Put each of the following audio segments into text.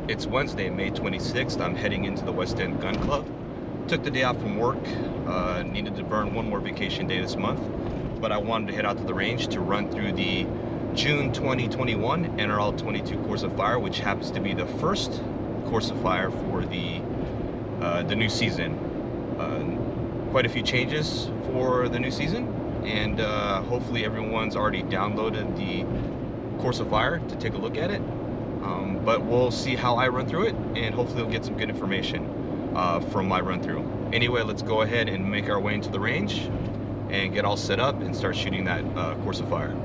It's Wednesday, May 26th. I'm heading into the West End Gun Club. Took the day off from work, needed to burn one more vacation day this month, but I wanted to head out to the range to run through the June 2021 NRL22 Course of Fire, which happens to be the first Course of Fire for the new season. Quite a few changes for the new season, and hopefully everyone's already downloaded the Course of Fire to take a look at it. But we'll see how I run through it, and hopefully we'll get some good information from my run through. Anyway, let's go ahead and make our way into the range and get all set up and start shooting that Course of Fire.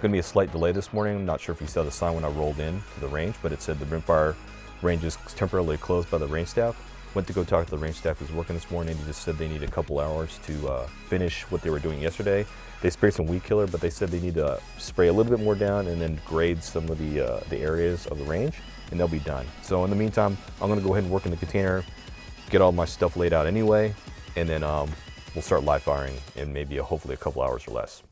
Going to be a slight delay this morning. I'm not sure if you saw the sign when I rolled in to the range, but it said the rimfire range is temporarily closed by the range staff. Went to go talk to the range staff who's working this morning. He just said they need a couple hours to finish what they were doing yesterday. They sprayed some weed killer, but they said they need to spray a little bit more down and then grade some of the areas of the range, and they'll be done. So in the meantime, I'm going to go ahead and work in the container, get all my stuff laid out anyway, and then we'll start live firing in maybe hopefully a couple hours or less.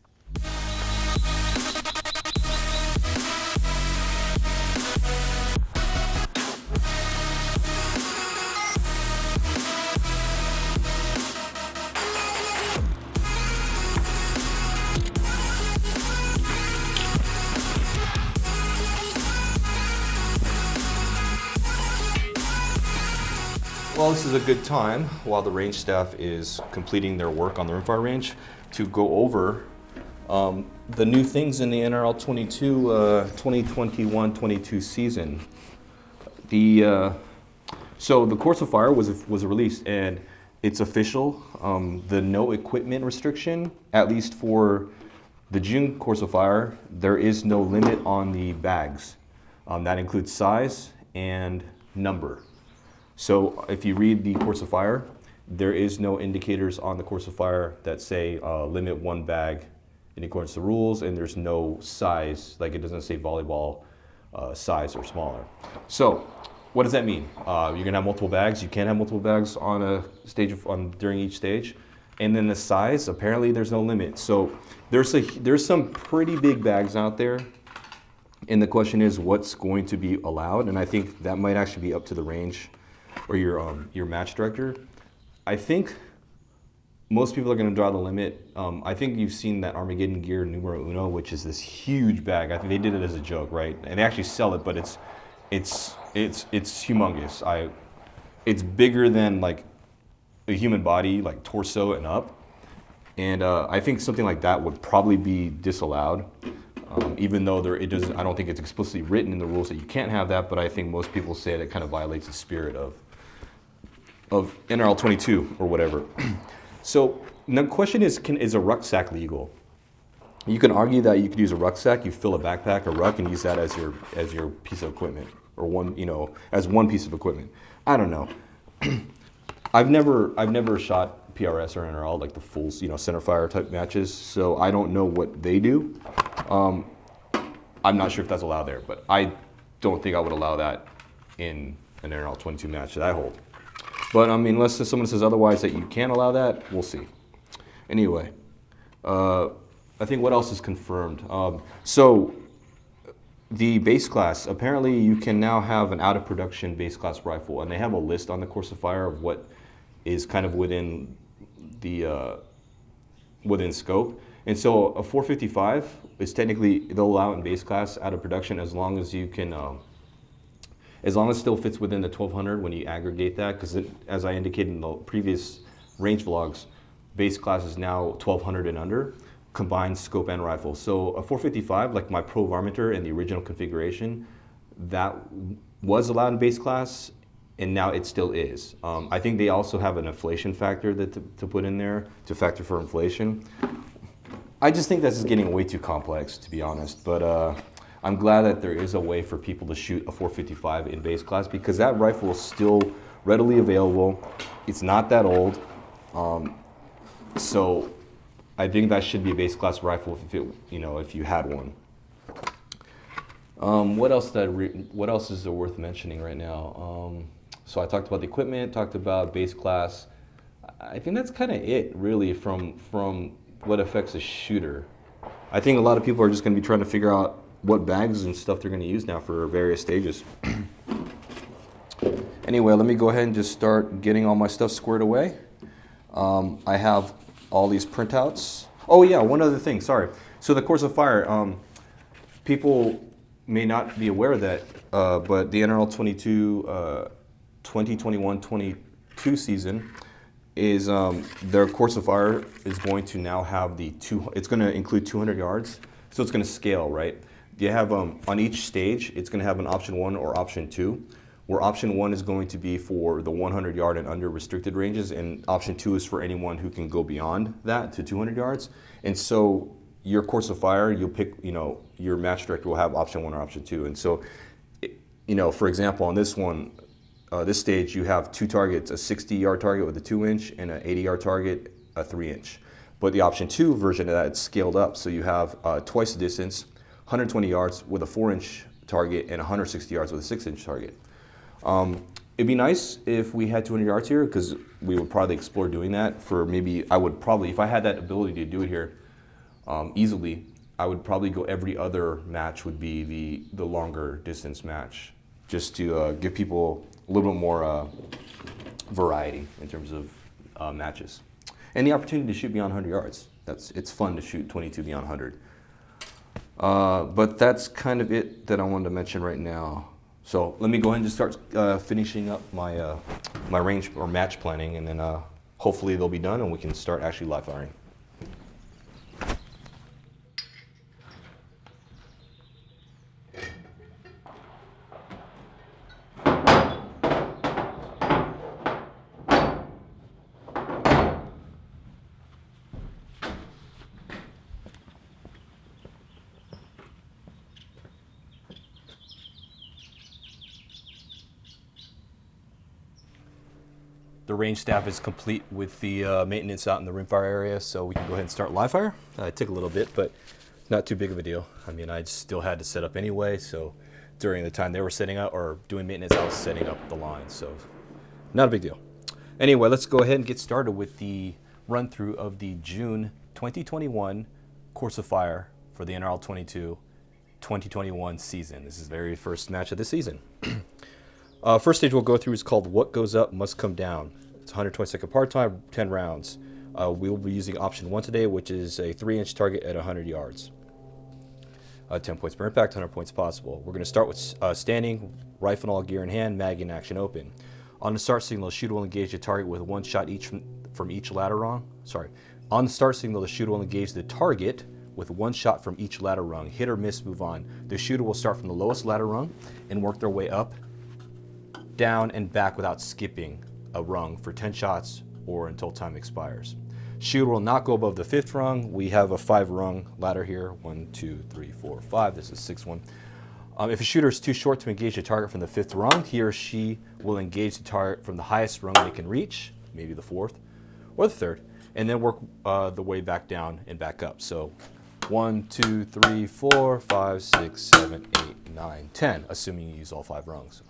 Well, this is a good time while the range staff is completing their work on the rimfire range to go over the new things in the NRL22 2021-22 season. So the Course of Fire was released, and it's official. The no equipment restriction, at least for the June Course of Fire, there is no limit on the bags. That includes size and number. So if you read the Course of Fire, there is no indicators on the Course of Fire that say limit one bag in accordance to rules, and there's no size, like it doesn't say volleyball size or smaller. So what does that mean? You're gonna have multiple bags. You can have multiple bags on a stage during each stage. And then the size, apparently there's no limit. So there's some pretty big bags out there. And the question is, what's going to be allowed? And I think that might actually be up to the range or your match director. I think most people are going to draw the limit. I think you've seen that Armageddon Gear Numero Uno, which is this huge bag. I think they did it as a joke, right? And they actually sell it, but it's humongous. It's bigger than like a human body, like torso and up. And I think something like that would probably be disallowed. Even though I don't think it's explicitly written in the rules that you can't have that, but I think most people say that it kind of violates the spirit of NRL22 or whatever. So the question is a rucksack legal? You can argue that you could use a rucksack, you fill a backpack, a ruck, and use that as your piece of equipment, or as one piece of equipment. I don't know. I've never shot PRS or NRL, like the full, center fire type matches, so I don't know what they do. I'm not sure if that's allowed there, but I don't think I would allow that in an NRL22 match that I hold. But I mean, unless someone says otherwise that you can't allow that, we'll see. Anyway, I think what else is confirmed? So the base class, apparently you can now have an out of production base class rifle, and they have a list on the Course of Fire of what is kind of within scope. And so a 455 is technically, they'll allow it in base class out of production as long as you can, as long as it still fits within the 1200 when you aggregate that, because as I indicated in the previous range vlogs, base class is now 1200 and under, combined scope and rifle. So a 455, like my Pro Varminter in the original configuration, that was allowed in base class, and now it still is. I think they also have an inflation factor to put in there to factor for inflation. I just think this is getting way too complex, to be honest, but I'm glad that there is a way for people to shoot a 455 in base class, because that rifle is still readily available. It's not that old. So I think that should be a base class rifle if it, if you had one. What else is there worth mentioning right now? So I talked about the equipment, talked about base class. I think that's kind of it, really, from what affects a shooter. I think a lot of people are just going to be trying to figure out what bags and stuff they're going to use now for various stages. Anyway, let me go ahead and just start getting all my stuff squared away. I have all these printouts. Oh yeah, one other thing, sorry. So the Course of Fire, people may not be aware of that, but the NRL22 2021-22 season is their Course of Fire is going to now have it's going to include 200 yards, so it's going to scale, right? You have on each stage, it's going to have an option 1 or option 2, where option 1 is going to be for the 100 yard and under restricted ranges, and option 2 is for anyone who can go beyond that to 200 yards. And so your Course of Fire, you'll pick, your match director will have option 1 or option 2. And so, for example, on this one, this stage, you have 2 targets, a 60-yard target with a 2-inch and an 80-yard target, a 3-inch. But the option 2 version of that, it's scaled up. So you have twice the distance, 120 yards with a 4-inch target and 160 yards with a 6-inch target. It'd be nice if we had 200 yards here, because we would probably explore doing that for maybe, if I had that ability to do it here easily, I would probably go every other match would be the longer distance match, just to give people a little bit more variety in terms of matches. And the opportunity to shoot beyond 100 yards. It's fun to shoot 22 beyond 100. But that's kind of it that I wanted to mention right now. So let me go ahead and just start finishing up my my range or match planning, and then hopefully they'll be done and we can start actually live firing. The range staff is complete with the maintenance out in the rimfire area, so we can go ahead and start live fire. It took a little bit, but not too big of a deal. I mean, I still had to set up anyway, so during the time they were setting up or doing maintenance, I was setting up the line, so not a big deal. Anyway, let's go ahead and get started with the run through of the June 2021 Course of Fire for the NRL22 2021 season. This is the very first match of the season. First stage we'll go through is called What Goes Up Must Come Down. It's 120-second part time, 10 rounds. We will be using option 1 today, which is a 3-inch target at 100 yards. 10 points per impact, 100 points possible. We're going to start with standing, rifle and all gear in hand, mag in action open. On the start signal, the shooter will engage the target with 1 shot each from each ladder rung. On the start signal, the shooter will engage the target with 1 shot from each ladder rung. Hit or miss, move on. The shooter will start from the lowest ladder rung and work their way up, down, and back without skipping a rung for 10 shots or until time expires. Shooter will not go above the 5th rung. We have a 5-rung ladder here. 1, 2, 3, 4, 5. This is 6th one. If a shooter is too short to engage the target from the 5th rung, he or she will engage the target from the highest rung they can reach, maybe the 4th or the 3rd, and then work the way back down and back up. So 1, 2, 3, 4, 5, 6, 7, 8, 9, 10, assuming you use all 5 rungs.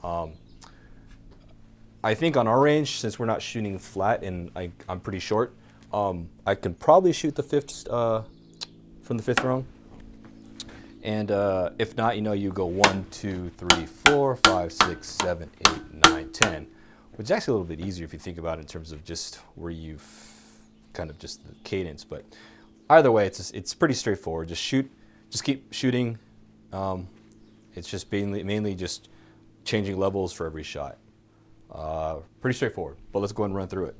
I think on our range, since we're not shooting flat and I'm pretty short, I can probably shoot the 5th from the 5th rung. And if not, you go 1, 2, 3, 4, 5, 6, 7, 8, 9, 10, which is actually a little bit easier if you think about it in terms of just where you've kind of just the cadence. But either way, it's pretty straightforward. Just keep shooting. It's just mainly just changing levels for every shot. Pretty straightforward, but let's go ahead and run through it.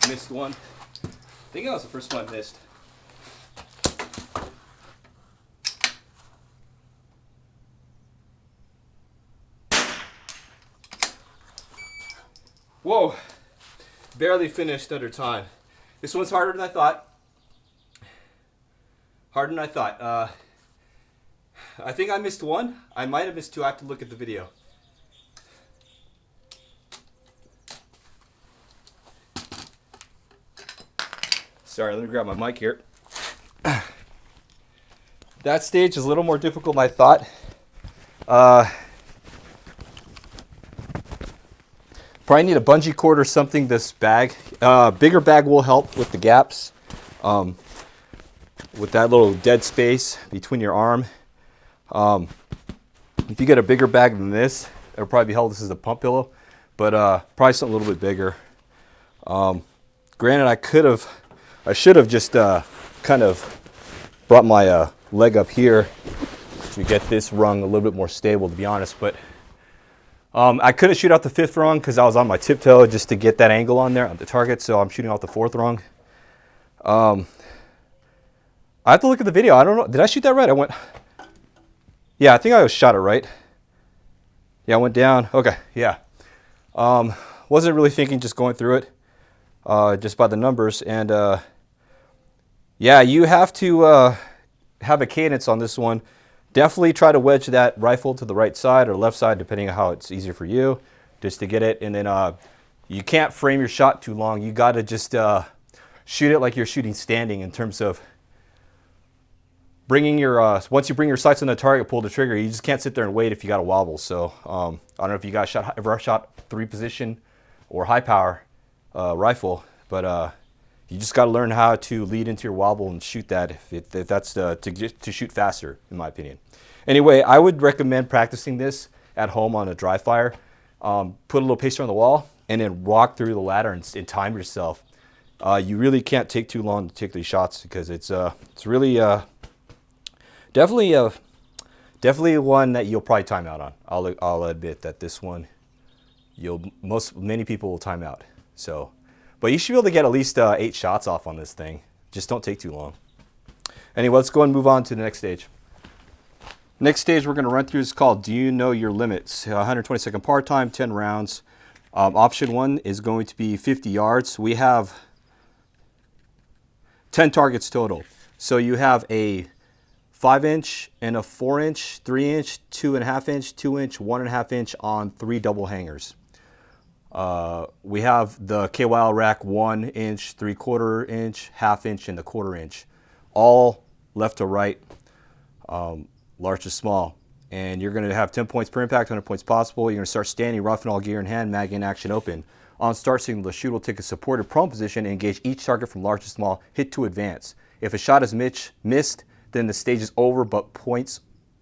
missed one. I think that was the first one I missed. Whoa, barely finished under time. This one's harder than I thought. Harder than I thought. I think I missed one. I might have missed two. I have to look at the video. Sorry, let me grab my mic here. That stage is a little more difficult than I thought. Probably need a bungee cord or something, this bag. Bigger bag will help with the gaps. With that little dead space between your arm. If you get a bigger bag than this, it'll probably be held. This is a pump pillow, but probably something a little bit bigger. Granted, I should have just kind of brought my leg up here to get this rung a little bit more stable, to be honest. But I couldn't shoot out the 5th rung because I was on my tiptoe just to get that angle on there on the target. So I'm shooting out the 4th rung. I have to look at the video. I don't know. Did I shoot that right? Yeah, I think I shot it right. Yeah, I went down. Okay, yeah. Wasn't really thinking, just going through it, just by the numbers. And yeah, you have to have a cadence on this one. Definitely try to wedge that rifle to the right side or left side, depending on how it's easier for you, just to get it. And then you can't frame your shot too long. You got to just shoot it like you're shooting standing, in terms of bringing your, once you bring your sights on the target, pull the trigger. You just can't sit there and wait if you got a wobble. So I don't know if you guys ever shot 3-position or high power rifle, but you just got to learn how to lead into your wobble and shoot that if that's to shoot faster, in my opinion. Anyway, I would recommend practicing this at home on a dry fire. Put a little pacer on the wall and then walk through the ladder and time yourself. You really can't take too long to take these shots, because it's really definitely one that you'll probably time out on. I'll admit that this one many people will time out. So, but you should be able to get at least 8 shots off on this thing. Just don't take too long. Anyway, let's go and move on to the next stage. Next stage we're going to run through is called Do You Know Your Limits? 120-second par time, 10 rounds. Option 1 is going to be 50 yards. We have 10 targets total. So you have a 5-inch and a 4-inch, 3-inch, 2.5-inch, 2-inch, 1.5-inch on 3 double hangers. We have the KYL rack 1-inch, 3/4 inch, 1/2 inch, and the 1/4 inch, all left to right, large to small. And you're going to have 10 points per impact, 100 points possible. You're going to start standing, rough and all gear in hand, mag in action open. On start signal, the shooter will take a supported prone position and engage each target from large to small, hit to advance. If a shot is missed, then the stage is over, but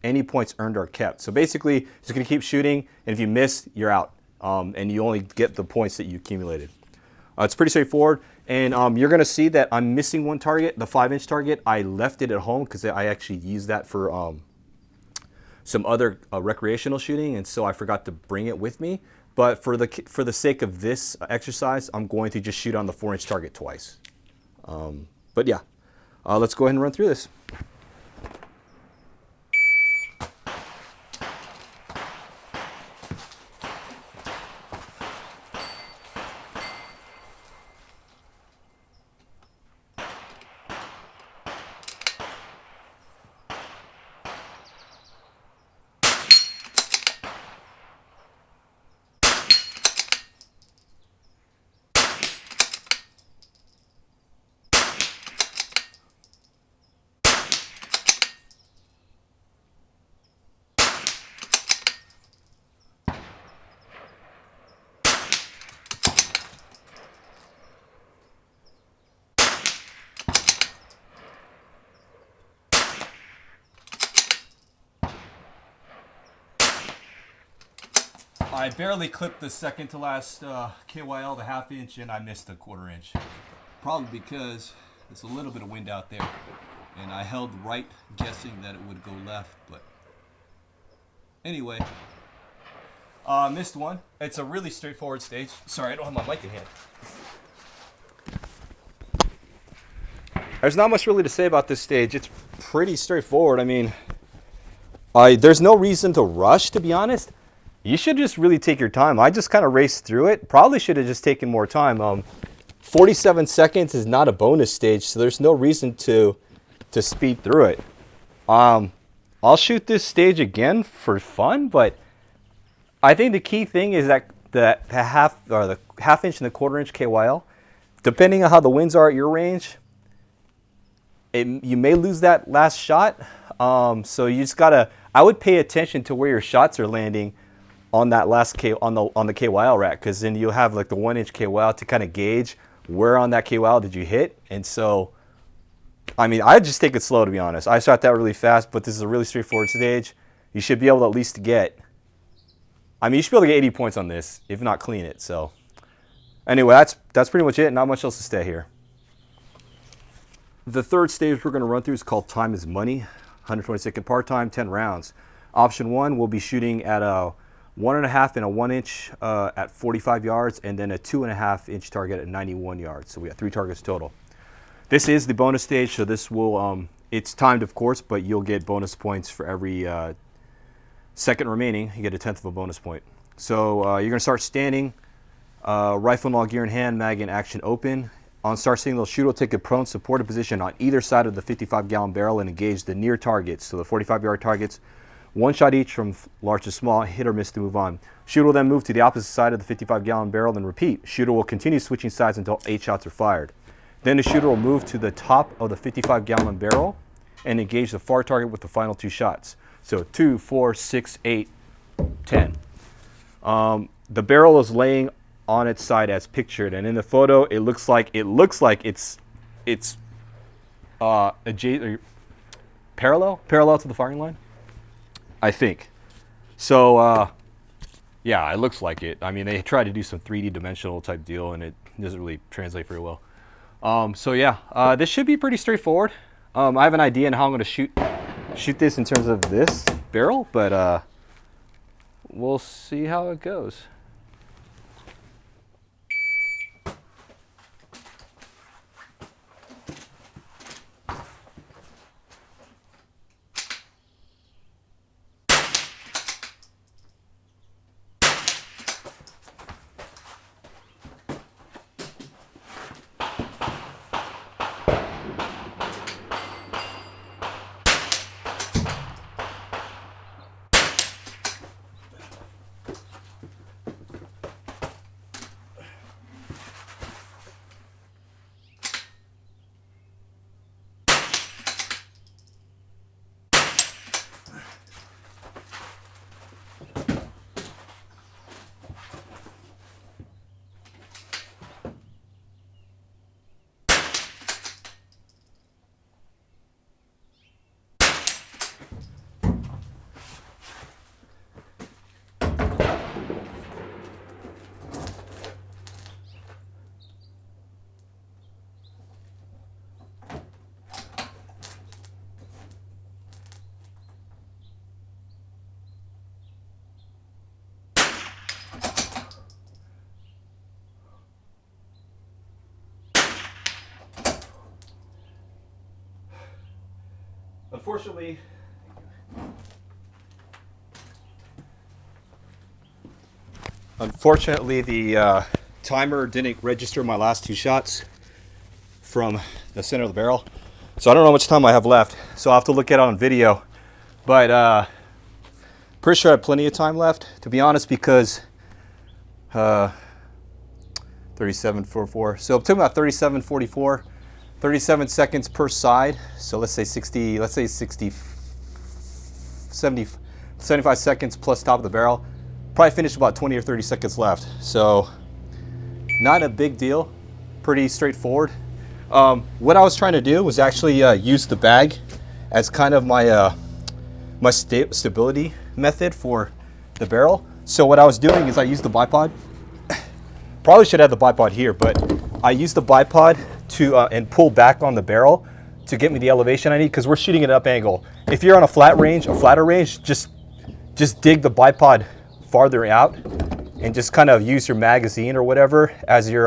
any points earned are kept. So basically, you're just going to keep shooting, and if you miss, you're out. And you only get the points that you accumulated. It's pretty straightforward. And you're going to see that I'm missing one target, the 5-inch target. I left it at home because I actually used that for some other recreational shooting, and so I forgot to bring it with me. But for the sake of this exercise, I'm going to just shoot on the 4-inch target twice. But yeah, let's go ahead and run through this. I barely clipped the second to last KYL, the 1/2 inch, and I missed the 1/4 inch. Probably because there's a little bit of wind out there, and I held right guessing that it would go left, but anyway, missed one. It's a really straightforward stage. Sorry, I don't have my mic in hand. there's not much really to say about this stage. It's pretty straightforward. I mean, there's no reason to rush, to be honest. You should just really take your time. I just kind of raced through it. Probably should have just taken more time. 47 seconds is not a bonus stage, so there's no reason to speed through it. I'll shoot this stage again for fun, but I think the key thing is that the half inch and the quarter inch KYL, depending on how the winds are at your range, you may lose that last shot. So you just gotta, I would pay attention to where your shots are landing on that last on the KYL rack, because then you'll have like the 1 inch KYL to kind of gauge where on that KYL did you hit. And so, I mean, I just take it slow, to be honest. I shot that really fast, but this is a really straightforward stage. You should be able to at least get, I mean, you should be able to get 80 points on this, if not clean it. So anyway, that's pretty much it. Not much else to say here. The third stage we're going to run through is called Time is Money. 120-second part time, 10 rounds. Option 1, we'll be shooting at a 1.5 and a 1 inch at 45 yards, and then a 2.5 inch target at 91 yards. So we have 3 targets total. This is the bonus stage, so this will, it's timed of course, but you'll get bonus points for every second remaining. You get a 10th of a bonus point. So you're going to start standing, rifle and all gear in hand, mag in action open. On start signal, shooter will take a prone supported position on either side of the 55-gallon barrel and engage the near targets. So the 45-yard targets, 1 shot each from large to small, hit or miss to move on. Shooter will then move to the opposite side of the 55-gallon barrel and repeat. Shooter will continue switching sides until 8 shots are fired. Then the shooter will move to the top of the 55-gallon barrel and engage the far target with the final 2 shots. So 2, 4, 6, 8, 10. The barrel is laying on its side as pictured, and in the photo it looks like it's parallel to the firing line, I think. So yeah, it looks like it. I mean, they tried to do some 3D dimensional type deal and it doesn't really translate very well. So yeah, this should be pretty straightforward. I have an idea on how I'm going to shoot this in terms of this barrel, but we'll see how it goes. Unfortunately, the timer didn't register my last 2 shots from the center of the barrel. So I don't know how much time I have left. So I'll have to look at it on video. But pretty sure I have plenty of time left, to be honest, because 37.44. So it took about 37.44, 37 seconds per side. So let's say 75 seconds plus top of the barrel. Probably finished about 20 or 30 seconds left. So not a big deal, pretty straightforward. What I was trying to do was actually use the bag as kind of my stability method for the barrel. So what I was doing is I used the bipod. Probably should have the bipod here, but I used the bipod to and pull back on the barrel to get me the elevation I need, because we're shooting at an up angle. If you're on a flatter range, just dig the bipod farther out and just kind of use your magazine or whatever as your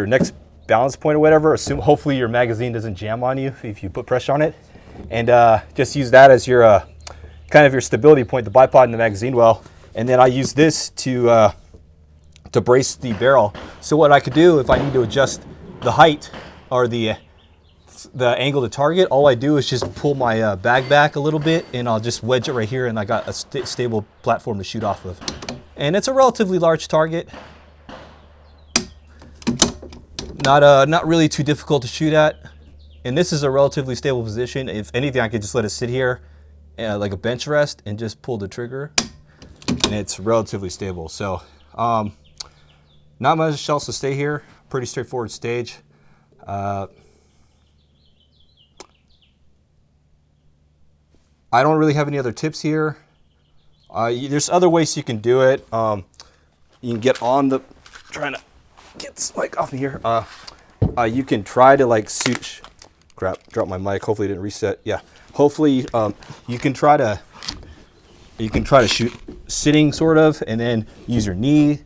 next balance point or whatever. Hopefully your magazine doesn't jam on you if you put pressure on it. And just use that as your kind of your stability point, the bipod in the magazine well. And then I use this to brace the barrel. So what I could do if I need to adjust the height or the angle to target, all I do is just pull my bag back a little bit and I'll just wedge it right here and I got a stable platform to shoot off of. And it's a relatively large target. Not really too difficult to shoot at. And this is a relatively stable position. If anything, I could just let it sit here like a bench rest and just pull the trigger. And it's relatively stable. So not much else to say here. Pretty straightforward stage. I don't really have any other tips here. There's other ways you can do it. You can get on the, trying to get this mic off me here. You can try to like suit, crap, drop my mic. Hopefully it didn't reset. Yeah. Hopefully you can try to shoot sitting sort of, and then use your knee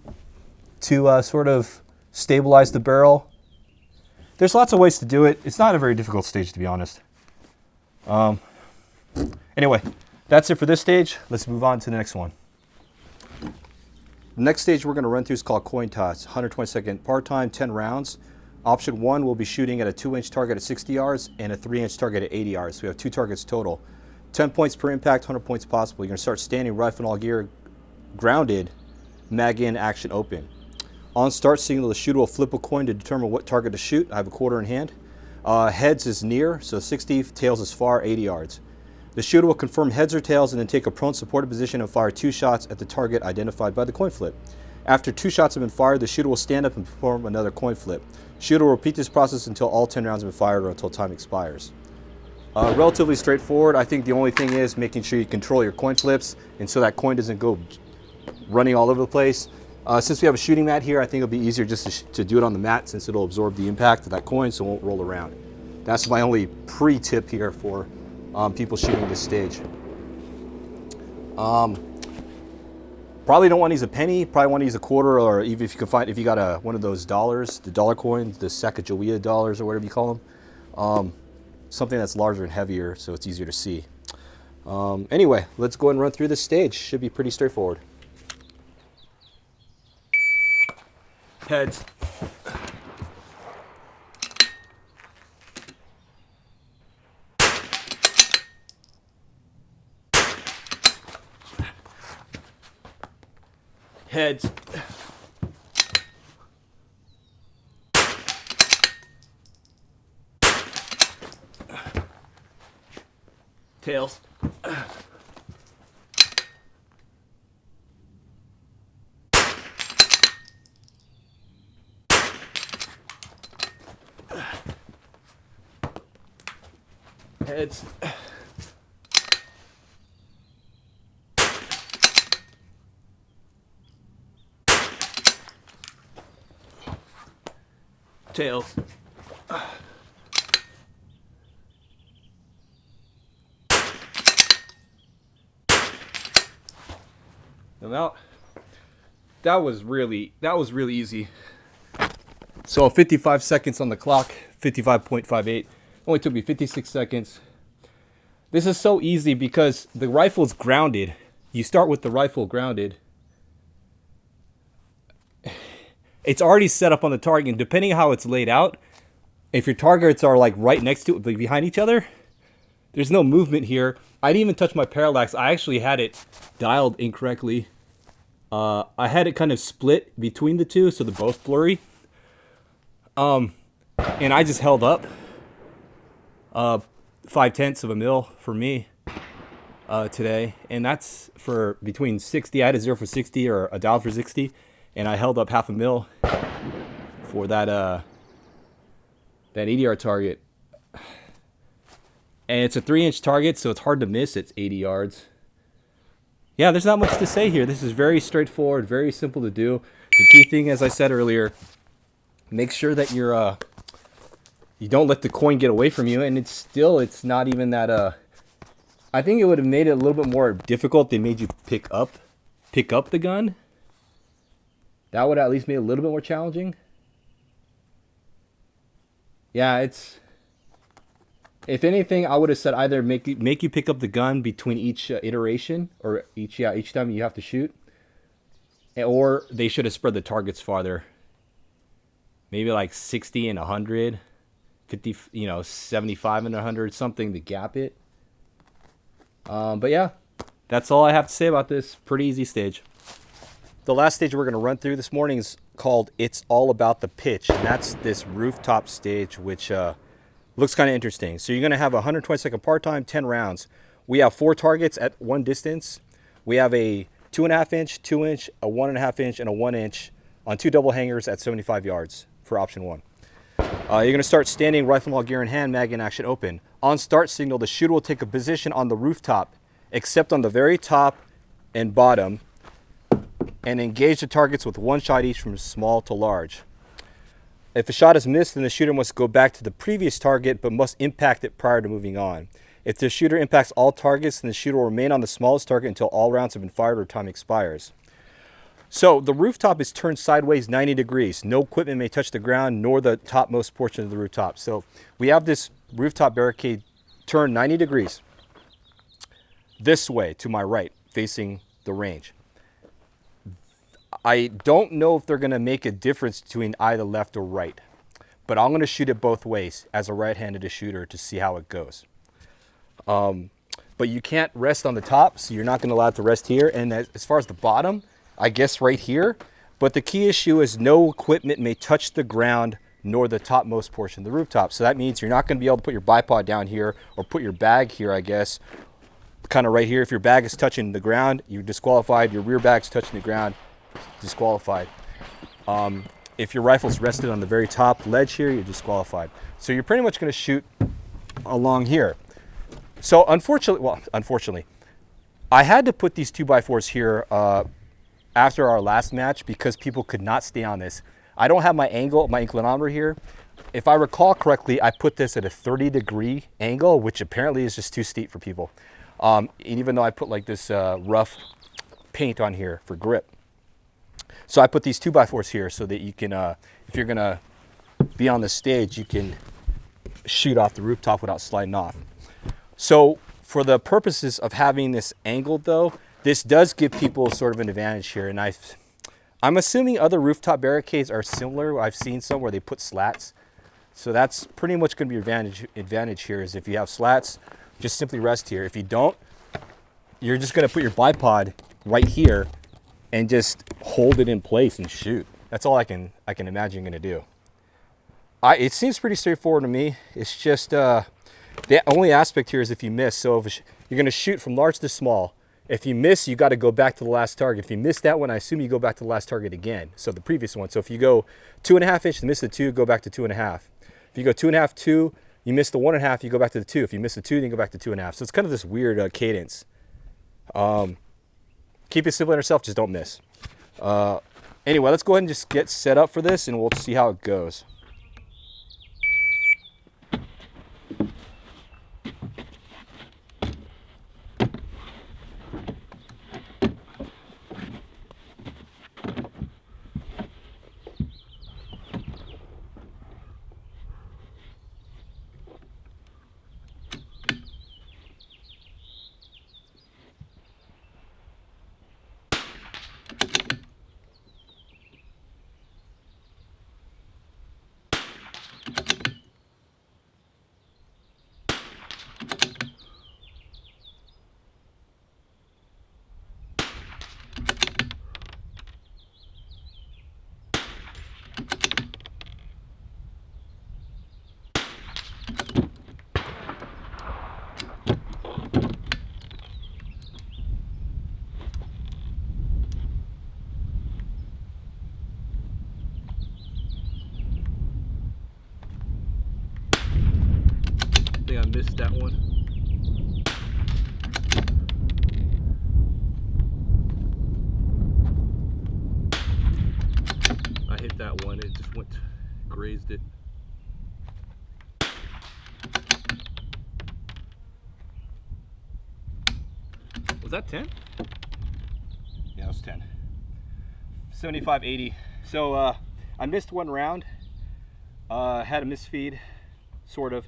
to sort of stabilize the barrel. There's lots of ways to do it. It's not a very difficult stage, to be honest. Anyway, that's it for this stage. Let's move on to the next one. The next stage we're going to run through is called coin toss, 120-second part time, 10 rounds. Option 1 will be shooting at a 2-inch target at 60 yards and a 3-inch target at 80 yards. So we have 2 targets total. 10 points per impact, 100 points possible. You're going to start standing, rifle and all gear grounded, mag in, action open. On start signal, the shooter will flip a coin to determine what target to shoot. I have a quarter in hand. Heads is near, so 60, tails is far, 80 yards. The shooter will confirm heads or tails and then take a prone supported position and fire 2 shots at the target identified by the coin flip. After 2 shots have been fired, the shooter will stand up and perform another coin flip. Shooter will repeat this process until all 10 rounds have been fired or until time expires. Relatively straightforward. I think the only thing is making sure you control your coin flips and so that coin doesn't go running all over the place. Since we have a shooting mat here, I think it'll be easier just to do it on the mat since it'll absorb the impact of that coin so it won't roll around. That's my only pre-tip here for people shooting this stage. Probably don't want to use a penny, probably want to use a quarter, or even if you can find, if you got one of those dollars, the dollar coins, the Sacagawea dollars or whatever you call them. Something that's larger and heavier so it's easier to see. Anyway, let's go ahead and run through this stage. Should be pretty straightforward. Heads. Heads. Tails. Heads. Tails. Now, that was really easy. So 55 seconds on the clock, 55.58. Only took me 56 seconds. This is so easy because the rifle's grounded. You start with the rifle grounded. It's already set up on the target, and depending on how it's laid out, if your targets are like right next to it, like behind each other, there's no movement here. I didn't even touch my parallax. I actually had it dialed incorrectly. I had it kind of split between the two, so they're both blurry. And I just held up 0.5 of a mil for me today, and that's for between 60. I had a 0 for 60 or a dial for 60, and I held up 0.5 mil for that 80-yard target. And it's a 3-inch target, so it's hard to miss. It's 80 yards. Yeah, there's not much to say here. This is very straightforward, very simple to do. The key thing, as I said earlier, make sure that you're you don't let the coin get away from you. And it's not even that. I think it would have made it a little bit more difficult. They made you pick up the gun. That would at least make it a little bit more challenging. Yeah, it's, if anything, I would have said either make you pick up the gun between each iteration, or each time you have to shoot, or they should have spread the targets farther. Maybe like 60 and 100, 50, 75 and 100, something to gap it. But yeah, that's all I have to say about this. Pretty easy stage. The last stage we're going to run through this morning is called It's All About the Pitch. And that's this rooftop stage, which looks kind of interesting. So you're going to have a 120-second part time, 10 rounds. We have 4 targets at one distance. We have a 2.5 inch, 2 inch, a 1.5 inch, and a 1 inch on 2 double hangers at 75 yards for option 1. You're going to start standing, rifle and gear in hand, mag in action open. On start signal, the shooter will take a position on the rooftop, except on the very top and bottom, and engage the targets with 1 shot each from small to large. If a shot is missed, then the shooter must go back to the previous target, but must impact it prior to moving on. If the shooter impacts all targets, then the shooter will remain on the smallest target until all rounds have been fired or time expires. So the rooftop is turned sideways 90 degrees. No equipment may touch the ground nor the topmost portion of the rooftop. So we have this rooftop barricade turned 90 degrees this way to my right, facing the range. I don't know if they're going to make a difference between either left or right, but I'm going to shoot it both ways as a right-handed shooter to see how it goes. But you can't rest on the top, so you're not going to allow it to rest here. And as far as the bottom, I guess right here. But the key issue is no equipment may touch the ground nor the topmost portion of the rooftop. So that means you're not going to be able to put your bipod down here or put your bag here, I guess, kind of right here. If your bag is touching the ground, you're disqualified. Your rear bag's touching the ground, disqualified. If your rifle's rested on the very top ledge here, you're disqualified. So you're pretty much going to shoot along here. So unfortunately, I had to put these 2x4s here after our last match because people could not stay on this. I don't have my inclinometer here. If I recall correctly, I put this at a 30-degree angle, which apparently is just too steep for people. And even though I put like this rough paint on here for grip. So I put these 2x4s here so that you can, if you're gonna be on the stage, you can shoot off the rooftop without sliding off. So for the purposes of having this angled though, this does give people sort of an advantage here. And I'm assuming other rooftop barricades are similar. I've seen some where they put slats. So that's pretty much gonna be your advantage here is if you have slats, just simply rest here. If you don't, you're just gonna put your bipod right here and just hold it in place and shoot. That's all I can imagine you're gonna do. It seems pretty straightforward to me. It's just the only aspect here is if you miss. So if you're gonna shoot from large to small. If you miss, you gotta go back to the last target. If you miss that one, I assume you go back to the last target again. So the previous one. So if you go 2.5 inch and miss the 2, go back to 2.5. If you go 2.5, 2, you miss the 1.5, you go back to the 2. If you miss the 2, then you go back to 2.5. So it's kind of this weird cadence. Keep it simple on yourself, just don't miss. Anyway, let's go ahead and just get set up for this and we'll see how it goes. I missed that one. I hit that one, it just grazed it. Was that 10? Yeah, it was 10. 75-80. So I missed one round, had a misfeed. sort of.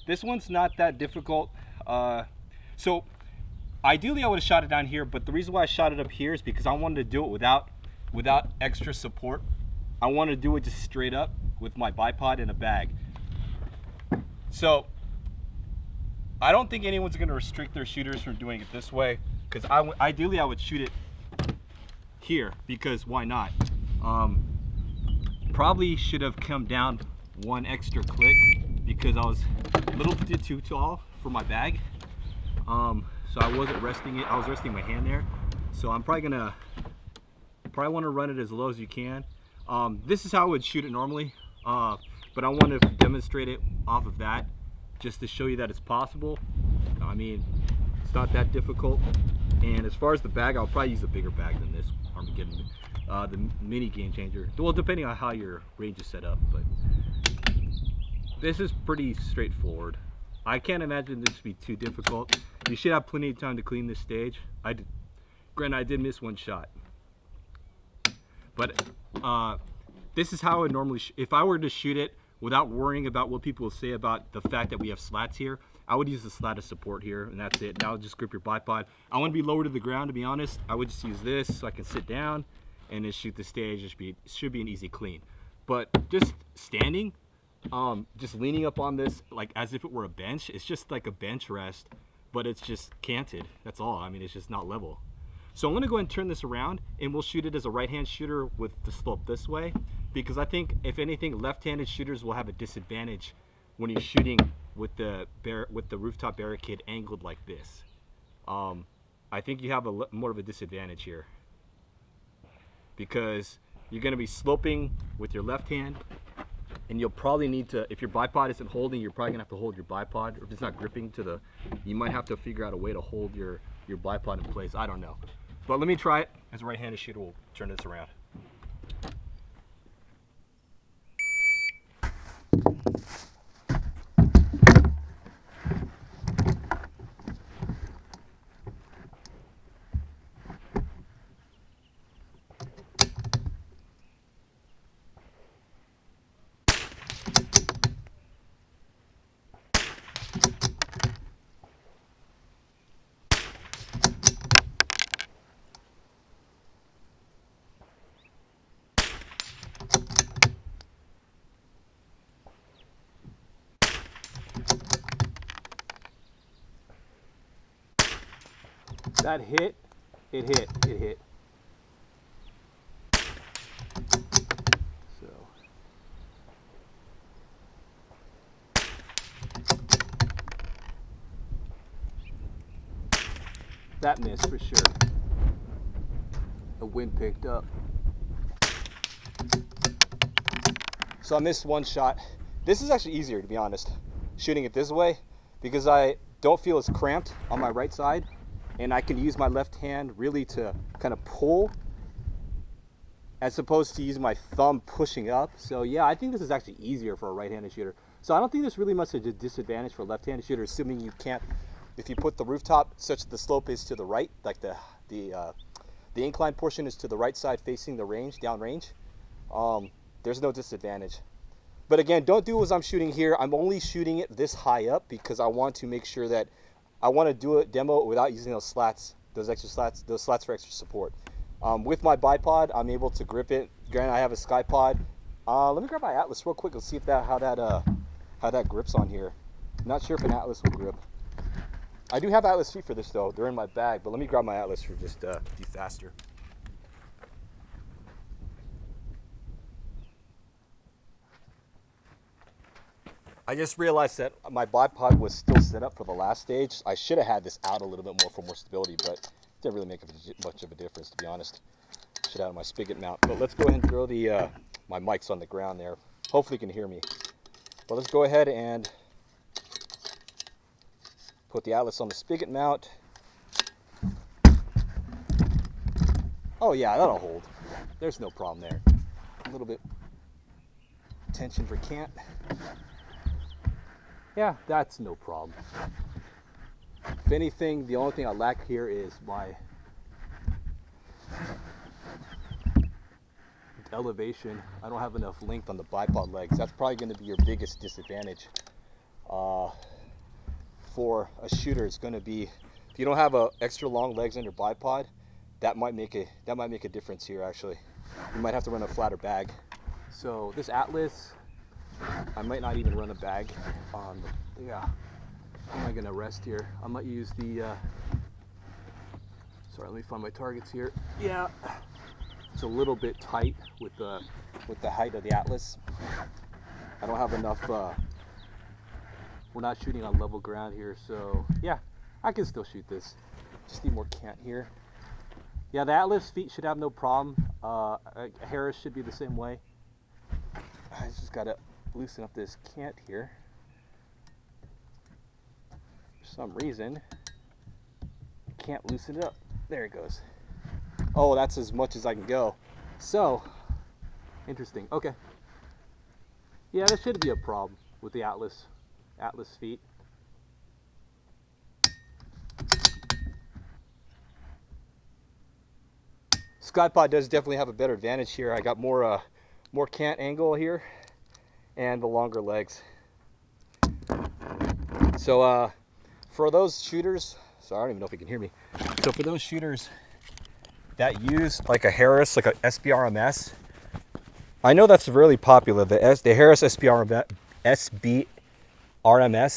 This one's not that difficult. So ideally I would have shot it down here, but the reason why I shot it up here is because I wanted to do it without extra support. I want to do it just straight up with my bipod in a bag. So I don't think anyone's going to restrict their shooters from doing it this way, because ideally I would shoot it here, because why not? Probably should have come down one extra click because I was a little bit too tall for my bag. So I wasn't resting it. I was resting my hand there. So I'm probably want to run it as low as you can. This is how I would shoot it normally, but I want to demonstrate it off of that just to show you that it's possible. I mean, it's not that difficult. And as far as the bag, I'll probably use a bigger bag than this Armageddon, the mini game changer. Well, depending on how your range is set up, but this is pretty straightforward. I can't imagine this to be too difficult. You should have plenty of time to clean this stage. Granted, I did miss one shot. But this is how I would normally, if I were to shoot it without worrying about what people will say about the fact that we have slats here, I would use the slat as support here, and that's it. Now just grip your bipod. I want to be lower to the ground, to be honest. I would just use this so I can sit down and just shoot the stage. It should be an easy clean. But just standing, just leaning up on this like as if it were a bench, it's just like a bench rest, but it's just canted. That's all. I mean, it's just not level. So I'm going to go ahead and turn this around, and we'll shoot it as a right-hand shooter with the slope this way, because I think, if anything, left-handed shooters will have a disadvantage when you're shooting with the rooftop barricade angled like this. I think you have more of a disadvantage here, because you're going to be sloping with your left hand, and you'll probably need to, if your bipod isn't holding, you're probably going to have to hold your bipod, or if it's not gripping you might have to figure out a way to hold your bipod in place. I don't know. But let me try it. As a right-handed shooter, we'll turn this around. That hit, it hit. So. That missed for sure. The wind picked up. So I missed one shot. This is actually easier, to be honest, shooting it this way, because I don't feel as cramped on my right side. And I can use my left hand really to kind of pull, as opposed to using my thumb pushing up. So yeah, I think this is actually easier for a right-handed shooter. So I don't think there's really much of a disadvantage for a left-handed shooter, assuming you can't, if you put the rooftop such that the slope is to the right, like the incline portion is to the right side facing the range, downrange, there's no disadvantage. But again, don't do as I'm shooting here. I'm only shooting it this high up because I want to make sure that I want to do a demo without using those slats, those slats for extra support. With my bipod, I'm able to grip it. Granted, I have a SkyPod. Let me grab my Atlas real quick and see if how that grips on here. I'm not sure if an Atlas will grip. I do have Atlas feet for this though. They're in my bag, but let me grab my Atlas for just be faster. I just realized that my bipod was still set up for the last stage. I should have had this out a little bit more for more stability, but it didn't really make much of a difference, to be honest. Should have my spigot mount. But let's go ahead and throw my mics on the ground there. Hopefully you can hear me. But let's go ahead and put the Atlas on the spigot mount. Oh yeah, that'll hold. There's no problem there. A little bit tension for cant. Yeah, that's no problem. If anything, the only thing I lack here is my elevation. I don't have enough length on the bipod legs. That's probably going to be your biggest disadvantage. for a shooter, it's going to be, if you don't have extra long legs on your bipod, that might make a difference here. Actually, you might have to run a flatter bag. So this Atlas, I might not even run a bag on. Yeah, how am I going to rest here? I might use the. Sorry, let me find my targets here. Yeah, it's a little bit tight with the height of the Atlas. I don't have enough. We're not shooting on level ground here, so yeah, I can still shoot this. Just need more cant here. Yeah, the Atlas feet should have no problem. Harris should be the same way. I just gotta loosen up this cant here. For some reason, I can't loosen it up. There it goes. Oh, that's as much as I can go. So, interesting. Okay. Yeah, there shouldn't be a problem with the Atlas feet. Skypod does definitely have a better advantage here. I got more cant angle here and the longer legs. So for those shooters, so I don't even know if you can hear me. So for those shooters that use like a Harris, like a SBRMS, I know that's really popular. The Harris SBRMS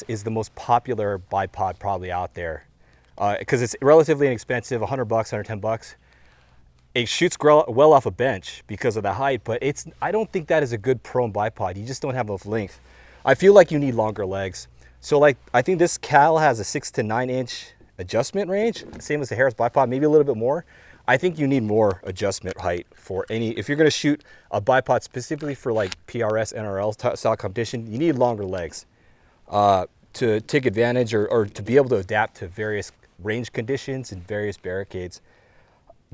is the most popular bipod probably out there because it's relatively inexpensive, $100, $110. It shoots well off a bench because of the height, but I don't think that is a good prone bipod. You just don't have enough length. I feel like you need longer legs. So like, I think this Cal has a 6 to 9 inch adjustment range, same as the Harris bipod, maybe a little bit more. I think you need more adjustment height for if you're gonna shoot a bipod specifically for like PRS, NRL style competition, you need longer legs to take advantage or to be able to adapt to various range conditions and various barricades.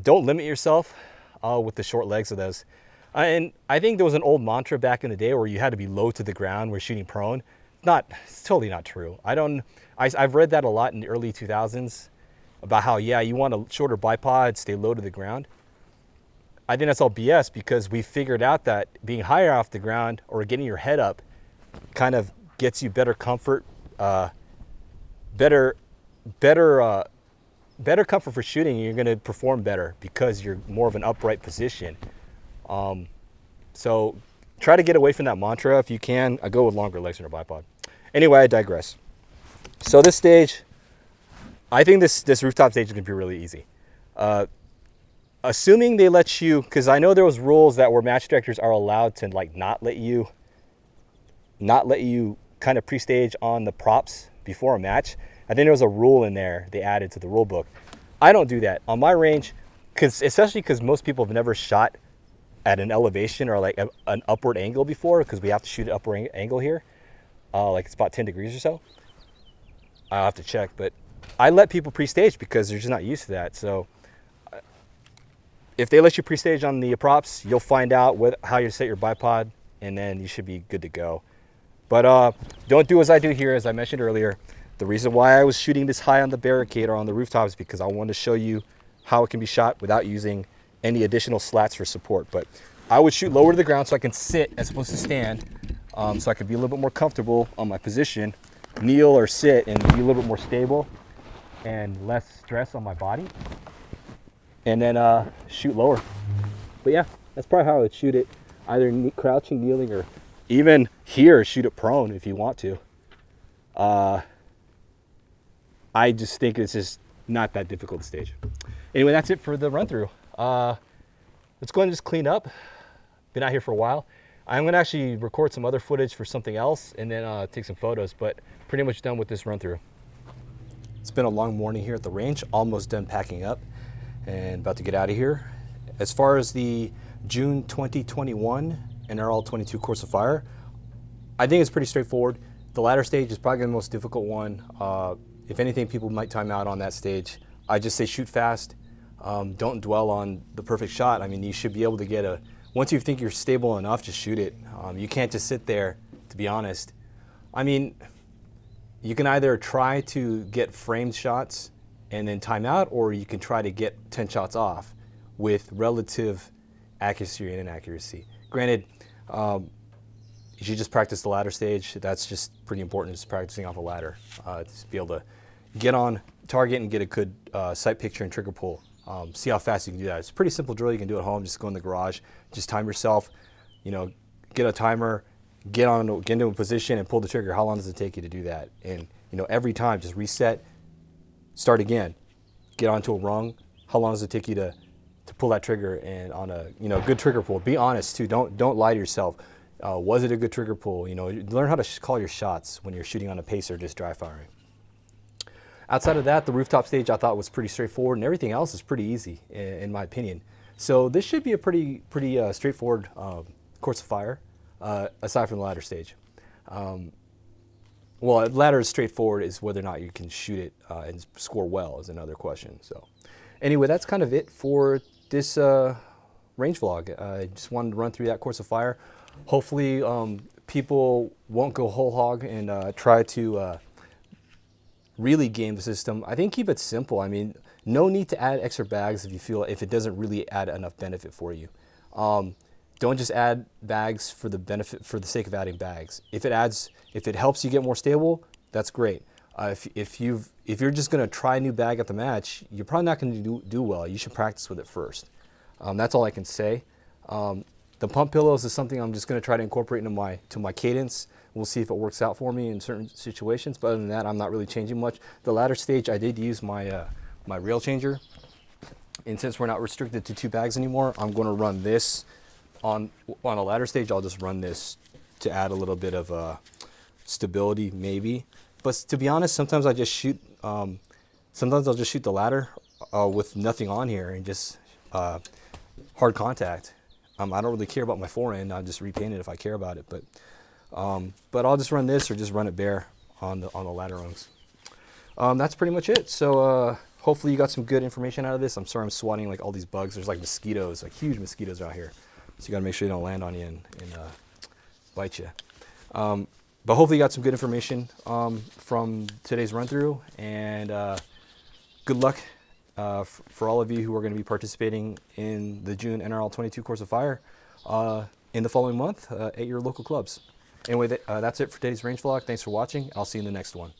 Don't limit yourself with the short legs of those. And I think there was an old mantra back in the day where you had to be low to the ground when shooting prone. It's totally not true. I've read that a lot in the early 2000s about how, yeah, you want a shorter bipod, stay low to the ground. I think that's all BS because we figured out that being higher off the ground or getting your head up kind of gets you better comfort, better comfort for shooting, and you're going to perform better because you're more of an upright position. So try to get away from that mantra if you can. I go with longer legs on your bipod. Anyway, I digress. So this stage, I think this rooftop stage is going to be really easy. Assuming they let you, because I know there was rules that where match directors are allowed to like not let you kind of pre-stage on the props before a match. I think there was a rule in there they added to the rule book. I don't do that on my range, especially because most people have never shot at an elevation or like an upward angle before, because we have to shoot an upward angle here, like it's about 10 degrees or so. I'll have to check, but I let people pre-stage because they're just not used to that. So if they let you pre-stage on the props, you'll find out how you set your bipod, and then you should be good to go. But don't do as I do here, as I mentioned earlier. The reason why I was shooting this high on the barricade or on the rooftop is because I wanted to show you how it can be shot without using any additional slats for support. But I would shoot lower to the ground so I can sit as opposed to stand, so I could be a little bit more comfortable on my position, kneel or sit and be a little bit more stable and less stress on my body, and then shoot lower. But yeah, that's probably how I would shoot it, either crouching, kneeling, or even here, shoot it prone if you want to. I just think it's just not that difficult to stage. Anyway, that's it for the run through. Let's go and just clean up. Been out here for a while. I'm gonna actually record some other footage for something else and then take some photos, but pretty much done with this run through. It's been a long morning here at the range, almost done packing up and about to get out of here. As far as the June 2021 NRL22 Course of Fire, I think it's pretty straightforward. The ladder stage is probably the most difficult one. If anything, people might time out on that stage. I just say shoot fast. Don't dwell on the perfect shot. I mean, you should be able to get once you think you're stable enough, just shoot it. You can't just sit there, to be honest. I mean, you can either try to get framed shots and then time out, or you can try to get 10 shots off with relative accuracy and inaccuracy. Granted, You should just practice the ladder stage. That's just pretty important, just practicing off a ladder. Just be able to get on target and get a good sight picture and trigger pull. See how fast you can do that. It's a pretty simple drill you can do at home. Just go in the garage, just time yourself, get a timer, get into a position and pull the trigger. How long does it take you to do that? And every time, just reset, start again, get onto a rung. How long does it take you to pull that trigger and on a good trigger pull? Be honest too. Don't lie to yourself. Was it a good trigger pull? Learn how to call your shots when you're shooting on a pace or just dry firing. Outside of that, the rooftop stage I thought was pretty straightforward, and everything else is pretty easy in my opinion. So this should be a pretty straightforward course of fire, aside from the ladder stage. Well, ladder is straightforward. Is whether or not you can shoot it and score well is another question. So anyway, that's kind of it for this range vlog. I just wanted to run through that course of fire. Hopefully people won't go whole hog and try to really game the system. I think keep it simple. I mean, no need to add extra bags if it doesn't really add enough benefit for you. Don't just add bags for the sake of adding bags. If it helps you get more stable, that's great. If you're just going to try a new bag at the match, you're probably not going to do well. You should practice with it first. That's all I can say. The pump pillows is something I'm just going to try to incorporate into my cadence. We'll see if it works out for me in certain situations. But other than that, I'm not really changing much. The ladder stage, I did use my my rail changer, and since we're not restricted to 2 bags anymore, I'm going to run this on a ladder stage. I'll just run this to add a little bit of stability, maybe. But to be honest, sometimes I just shoot. Sometimes I'll just shoot the ladder with nothing on here and just hard contact. I don't really care about my forend. I'll just repaint it if I care about it. But I'll just run this or just run it bare on the ladder rungs. That's pretty much it. So hopefully you got some good information out of this. I'm sorry I'm swatting like all these bugs. There's like mosquitoes, like huge mosquitoes out here. So you gotta make sure they don't land on you and bite you. But hopefully you got some good information from today's run through, and good luck for all of you who are going to be participating in the June NRL22 Course of Fire in the following month at your local clubs. Anyway, that's it for today's range vlog. Thanks for watching. I'll see you in the next one.